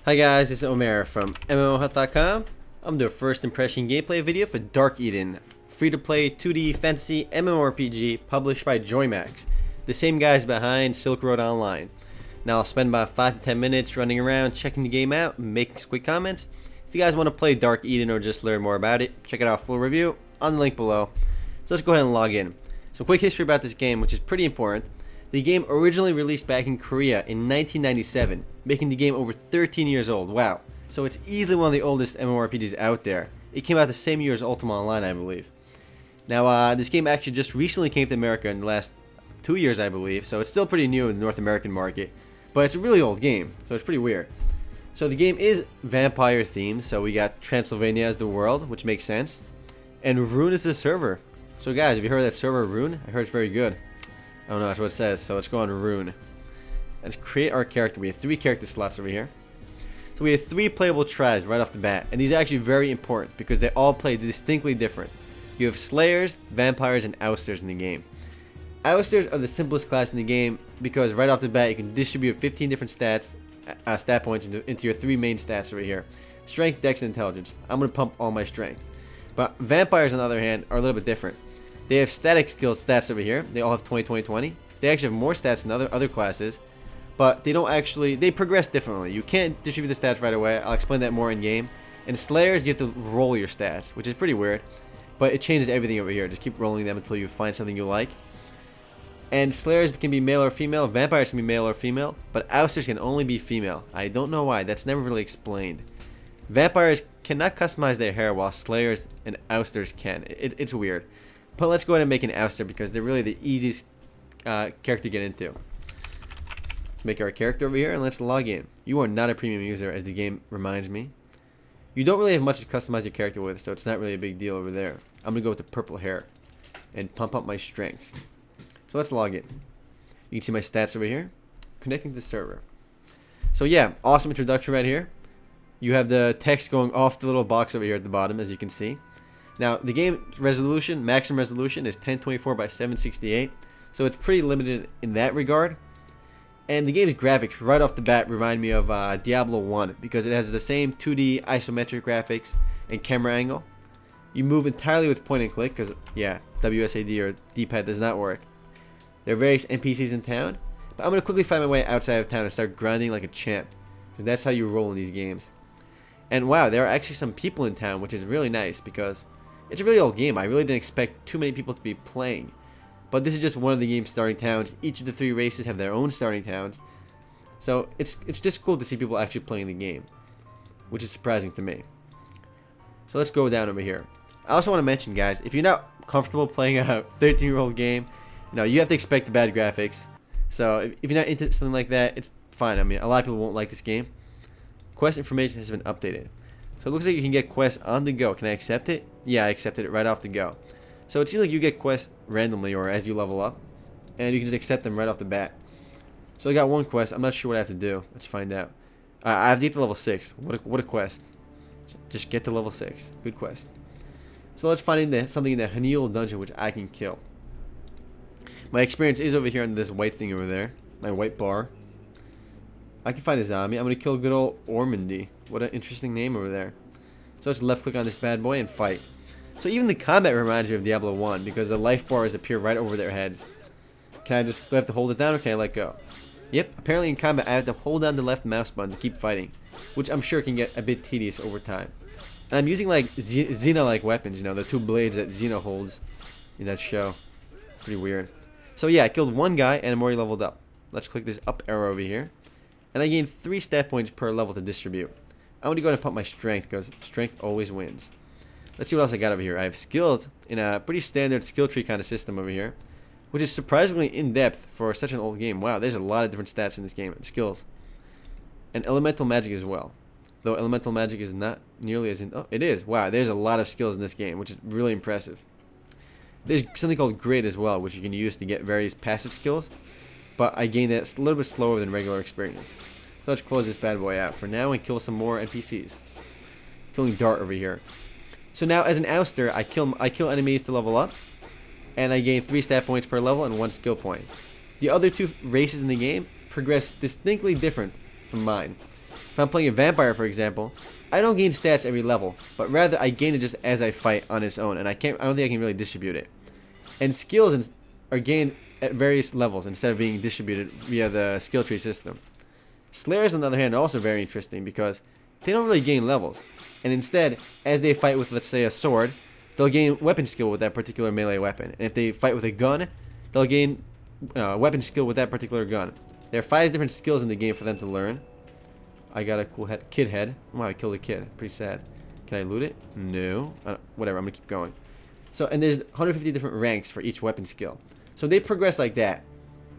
Hi guys, this is Omer from MMOHut.com. I'm doing a first impression gameplay video for DarkEden, free-to-play 2D fantasy MMORPG published by Joymax, the same guys behind Silk Road Online. Now I'll spend about 5 to 10 minutes running around checking the game out, making some quick comments. If you guys want to play DarkEden or just learn more about it, check it out full review on the link below. So let's go ahead and log in. Some quick history about this game, which is pretty important. The game originally released back in Korea in 1997, making the game over 13 years old. Wow. So it's easily one of the oldest MMORPGs out there. It came out the same year as Ultima Online, I believe. Now, this game actually just recently came to America in the last 2 years, I believe, so it's still pretty new in the North American market, but it's a really old game, so it's pretty weird. So the game is vampire themed, so we got Transylvania as the world, which makes sense, and Rune is the server. So guys, have you heard of that server Rune? I heard it's very good. I don't know, that's what it says, so let's go on Rune. Let's create our character. We have 3 character slots over here. So we have 3 playable tribes right off the bat, and these are actually very important because they all play distinctly different. You have Slayers, Vampires, and Ousters in the game. Ousters are the simplest class in the game because right off the bat you can distribute 15 different stats, stat points into your 3 main stats over here. Strength, Dex, and Intelligence. I'm going to pump all my strength. But Vampires on the other hand are a little bit different. They have static skill stats over here. They all have 20, 20, 20. They actually have more stats than other classes, but they don't actually, they progress differently. You can't distribute the stats right away. I'll explain that more in game. And Slayers, you have to roll your stats, which is pretty weird, but it changes everything over here. Just keep rolling them until you find something you like. And Slayers can be male or female. Vampires can be male or female, but Ousters can only be female. I don't know why. That's never really explained. Vampires cannot customize their hair, while Slayers and Ousters can. It's weird. But let's go ahead and make an Ouster because they're really the easiest character to get into. Let's make our character over here and let's log in. You are not a premium user, as the game reminds me. You don't really have much to customize your character with, so it's not really a big deal over there. I'm going to go with the purple hair and pump up my strength. So let's log in. You can see my stats over here. Connecting to the server. So yeah, awesome introduction right here. You have the text going off the little box over here at the bottom, as you can see. Now, the game resolution, maximum resolution, is 1024 by 768, so it's pretty limited in that regard. And the game's graphics, right off the bat, remind me of Diablo 1, because it has the same 2D isometric graphics and camera angle. You move entirely with point and click, because, yeah, WSAD or D-pad does not work. There are various NPCs in town, but I'm going to quickly find my way outside of town and start grinding like a champ, because that's how you roll in these games. And wow, there are actually some people in town, which is really nice, because it's a really old game. I really didn't expect too many people to be playing. But this is just one of the game's starting towns. Each of the 3 races have their own starting towns. So it's just cool to see people actually playing the game, which is surprising to me. So let's go down over here. I also want to mention, guys, if you're not comfortable playing a 13-year-old game, you have to expect the bad graphics. So if you're not into something like that, it's fine. I mean, a lot of people won't like this game. Quest information has been updated. So it looks like you can get quests on the go. Can I accept it? Yeah, I accepted it right off the go. So it seems like you get quests randomly or as you level up, and you can just accept them right off the bat. So I got one quest. I'm not sure what I have to do. Let's find out. I have to get to level 6. What a quest. Just get to level 6. Good quest. So let's find something in the Hanil dungeon which I can kill. My experience is over here on this white thing over there. My white bar. I can find a zombie. I'm going to kill good old Ormandy. What an interesting name over there. So let's left click on this bad boy and fight. So even the combat reminds me of Diablo 1 because the life bars appear right over their heads. Do I have to hold it down or can I let go? Yep, apparently in combat I have to hold down the left mouse button to keep fighting, which I'm sure can get a bit tedious over time. And I'm using like Xena-like weapons, the 2 blades that Xena holds in that show. Pretty weird. So yeah, I killed one guy and I'm already leveled up. Let's click this up arrow over here. And I gain 3 stat points per level to distribute. I'm going to go ahead and pump my strength because strength always wins. Let's see what else I got over here. I have skills in a pretty standard skill tree kind of system over here, which is surprisingly in-depth for such an old game. Wow, there's a lot of different stats in this game and skills. And elemental magic as well. Though elemental magic is not nearly as in... Oh, it is. Wow, there's a lot of skills in this game, which is really impressive. There's something called grid as well, which you can use to get various passive skills. But I gain that a little bit slower than regular experience. So let's close this bad boy out for now and kill some more NPCs. Killing Dart over here. So now as an Ouster, I kill enemies to level up. And I gain 3 stat points per level and 1 skill point. The other 2 races in the game progress distinctly different from mine. If I'm playing a vampire, for example, I don't gain stats every level, but rather I gain it just as I fight on its own, and I don't think I can really distribute it. And skills are gained at various levels instead of being distributed via the skill tree system. Slayers, on the other hand, are also very interesting because they don't really gain levels, and instead, as they fight with, let's say, a sword, they'll gain weapon skill with that particular melee weapon, and if they fight with a gun, they'll gain weapon skill with that particular gun. There are 5 different skills in the game for them to learn. I got a cool kid head. Wow, I killed a kid. Pretty sad. Can I loot it? No. Whatever, I'm gonna keep going. So, and there's 150 different ranks for each weapon skill. So they progress like that.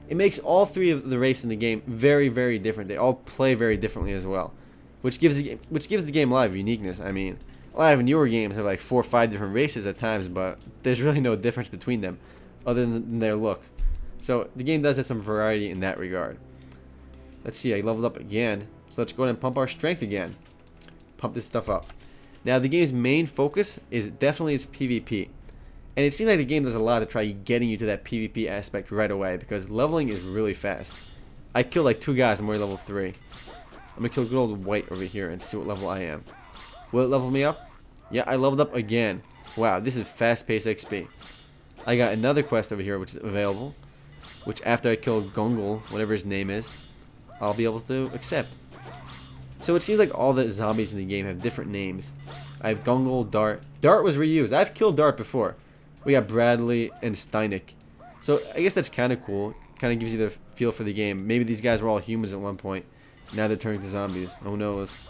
It makes all 3 of the races in the game very, very different. They all play very differently as well, which gives the game a lot of uniqueness. I mean, a lot of newer games have like 4 or 5 different races at times, but there's really no difference between them, other than their look. So the game does have some variety in that regard. Let's see, I leveled up again. So let's go ahead and pump our strength again. Pump this stuff up. Now the game's main focus is definitely its PvP. And it seems like the game does a lot to try getting you to that PvP aspect right away, because leveling is really fast. I killed like 2 guys, I'm already level 3. I'm gonna kill good old White over here and see what level I am. Will it level me up? Yeah, I leveled up again. Wow, this is fast-paced XP. I got another quest over here which is available, which after I kill Gungle, whatever his name is, I'll be able to accept. So it seems like all the zombies in the game have different names. I have Gungle, Dart. Dart was reused. I've killed Dart before. We got Bradley and Steinek. So I guess that's kind of cool. Kind of gives you the feel for the game. Maybe these guys were all humans at one point. Now they're turning to zombies. Who knows?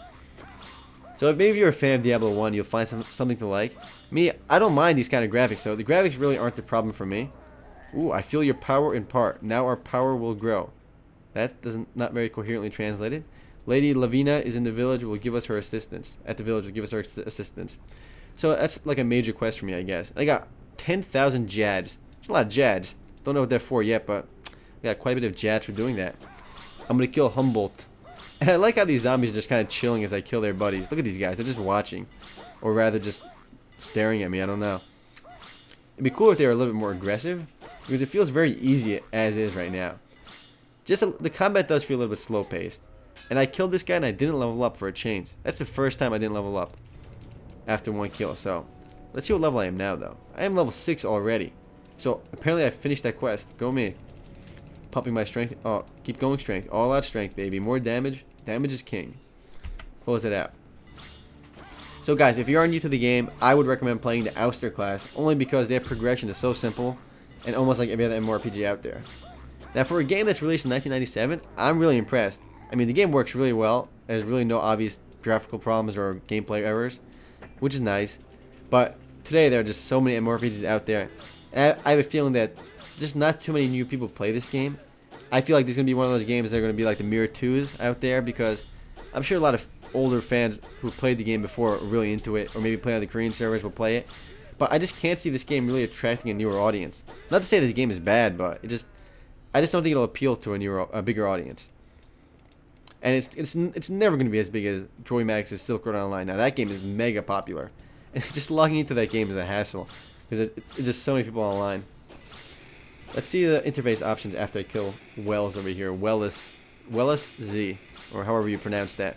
So if maybe you're a fan of Diablo 1, you'll find something to like. Me, I don't mind these kind of graphics though. The graphics really aren't the problem for me. Ooh, I feel your power in part. Now our power will grow. That not very coherently translated. Lady Lavina is in the village, will give us her assistance. At the village, will give us her assistance. So that's like a major quest for me, I guess. I got 10,000 Jads. It's a lot of Jads. Don't know what they're for yet, but I got quite a bit of Jads for doing that. I'm going to kill Humboldt. And I like how these zombies are just kind of chilling as I kill their buddies. Look at these guys. They're just watching. Or rather, just staring at me. I don't know. It'd be cool if they were a little bit more aggressive, because it feels very easy as is right now. The combat does feel a little bit slow-paced. And I killed this guy and I didn't level up for a change. That's the first time I didn't level up after 1 kill. So let's see what level I am now though. I am level 6 already. So apparently I finished that quest. Go me. Pumping my strength. Oh, keep going strength. All out strength, baby. More damage. Damage is king. Close it out. So guys, if you are new to the game, I would recommend playing the Ouster class, only because their progression is so simple and almost like every other MMORPG out there. Now for a game that's released in 1997, I'm really impressed. I mean, the game works really well. There's really no obvious graphical problems or gameplay errors, which is nice. But today, there are just so many MMORPGs out there. And I have a feeling that just not too many new people play this game. I feel like this is going to be one of those games that are going to be like the Mirror 2s out there, because I'm sure a lot of older fans who played the game before are really into it, or maybe play on the Korean servers will play it. But I just can't see this game really attracting a newer audience. Not to say that the game is bad, but I just don't think it'll appeal to a bigger audience. And it's never going to be as big as Joy Max's Silk Road Online. Now that game is mega popular, and just logging into that game is a hassle because it's just so many people online. Let's see the interface options after I kill Wells over here. Wellis Z, or however you pronounce that.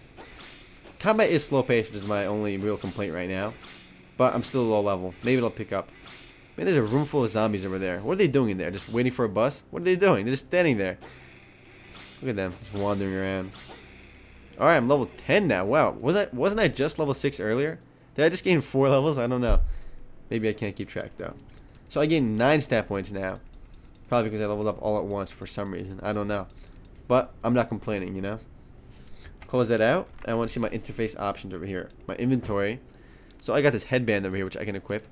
Combat is slow paced, which is my only real complaint right now, but I'm still low level. Maybe it'll pick up. Man, there's a room full of zombies over there. What are they doing in there? Just waiting for a bus? What are they doing? They're just standing there. Look at them, just wandering around. Alright, I'm level 10 now. Wow, wasn't I just level 6 earlier? Did I just gain 4 levels? I don't know. Maybe I can't keep track though. So I gained 9 stat points now. Probably because I leveled up all at once for some reason. I don't know. But I'm not complaining, you know? Close that out. I want to see my interface options over here. My inventory. So I got this headband over here which I can equip.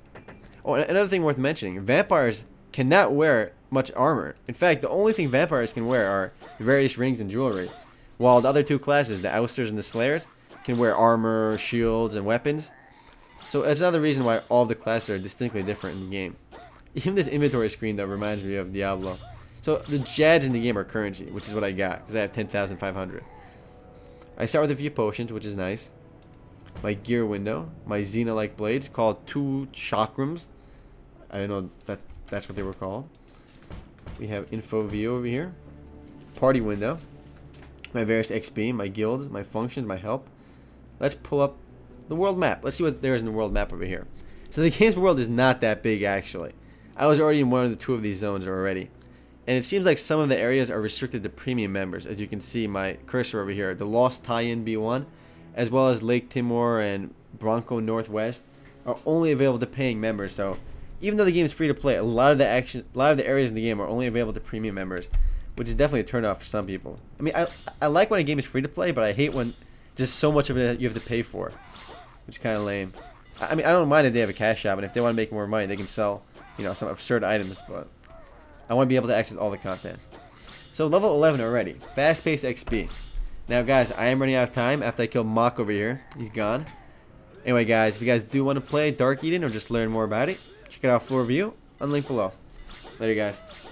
Oh, and another thing worth mentioning. Vampires cannot wear much armor. In fact, the only thing vampires can wear are various rings and jewelry. While the other 2 classes, the Ousters and the Slayers, can wear armor, shields, and weapons. So that's another reason why all the classes are distinctly different in the game. Even this inventory screen though reminds me of Diablo. So the Jads in the game are currency, which is what I got, because I have 10,500. I start with a few potions, which is nice. My gear window, my Xena-like blades, called 2 chakrams. I didn't know that's what they were called. We have info view over here. Party window. my various XP, my guilds, my functions, my help. Let's pull up the world map. Let's see what there is in the world map over here. So the game's world is not that big, actually. I was already in one of the 2 of these zones already. And it seems like some of the areas are restricted to premium members. As you can see, my cursor over here. The Lost Tie-In B1, as well as Lake Timor and Bronco Northwest, are only available to paying members. So even though the game is free to play, a lot of the areas in the game are only available to premium members, which is definitely a turnoff for some people. I mean, I like when a game is free to play, but I hate when just so much of it you have to pay for, which is kind of lame. I mean, I don't mind if they have a cash shop, and if they want to make more money, they can sell, you know, some absurd items, but I want to be able to access all the content. So level 11 already. Fast-paced XP. Now, guys, I am running out of time after I kill Mock over here. He's gone. Anyway, guys, if you guys do want to play DarkEden or just learn more about it, check it out full review on the link below. Later, guys.